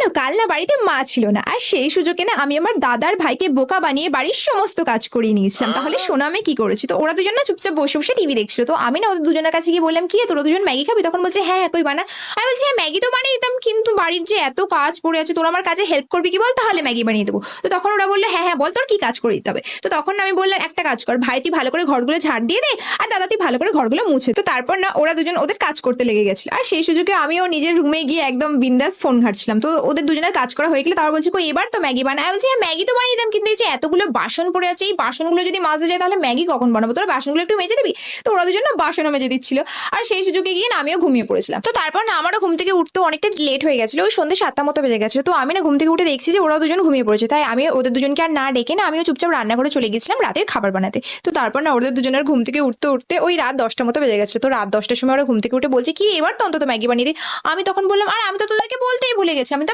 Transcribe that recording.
জানো কাল না বাড়িতে মা ছিল না, আর সেই সুযোগে না আমি আমার দাদার ভাইকে বোকা বানিয়ে বাড়ির সমস্ত কাজ করিয়ে নিয়েছিলাম। তাহলে শোনো আমি কি করেছি। তো ওরা দুজন না চুপচাপ বসে বসে টিভি দেখছিল। তো আমি না ওদের দুজনের কাছে গিয়ে বললাম, কি রে, তোরা দুজন ম্যাগি খাবি? তখন বলছে হ্যাঁ হ্যাঁ, কই বানা। আমি বলছি হ্যাঁ ম্যাগি তো বানিয়ে দিতাম, কিন্তু বাড়ির যে এত কাজ পড়ে আছে, তোরা আমার কাজে হেল্প করবি কি বল, তাহলে ম্যাগি বানিয়ে দেবো। তো তখন ওরা বললো হ্যাঁ হ্যাঁ বল, তোর কি কাজ করে দিতে হবে। তো তখন আমি বললাম, একটা কাজ কর ভাই, তুই ভালো করে ঘরগুলো ঝাড় দিয়ে দে, আর দাদা তুই ভালো করে ঘরগুলো মুছে। তো তারপর না ওরা দুজন ওদের কাজ করতে লেগে গেছিল, আর সেই সুযোগে আমিও নিজের রুমে গিয়ে একদম বিন্দাস ফোন ঘাটছিলাম। তো ওদের দুজনের কাজ করা হয়ে গেলে তারপর বলছে, কই এবার তো ম্যাগি বানায়। বলছি হ্যাঁ ম্যাগি তো বানিয়ে দিতাম, কিন্তু এই যে এতগুলো বাসন পড়ে আছে, এই বাসনগুলো যদি মাজতে যায় তাহলে ম্যাগি কখন বানাবো, তোরা বাসনগুলো একটু মেজে দিবি। তো ওরা দুজন না বাসনও মেজে দিচ্ছিল, আর সেই সুযোগে গিয়ে না আমিও ঘুমিয়ে পড়েছিলাম। তো তারপর না আমারও ঘুম থেকে উঠতে অনেকটা লেট হয়ে গেছিল, ওই সন্ধ্যে 7টা মতো বেজে গেছিল। তো আমি না ঘুম থেকে উঠে দেখছি যে ওরা দুজন ঘুমিয়ে পড়েছে, তাই আমি ওদের দুজনকে আর না ডেকে না আমিও চুপচাপ রান্নাঘরে চলে গেছিলাম রাতের খাবার বানাতে। তো তারপর না ওদের দুজনের ঘুম থেকে উঠতে উঠতে ওই রাত 10টা মতো বেজে গেছে। তো রাত 10টার সময় ওরা ঘুম থেকে উঠে বলছে, কি এবার তো অন্তত ম্যাগি বানিয়ে দিই। আমি তখন বললাম, আর আমি তো তোদেরকে বলতেই ভুলে গেছি, আমি তো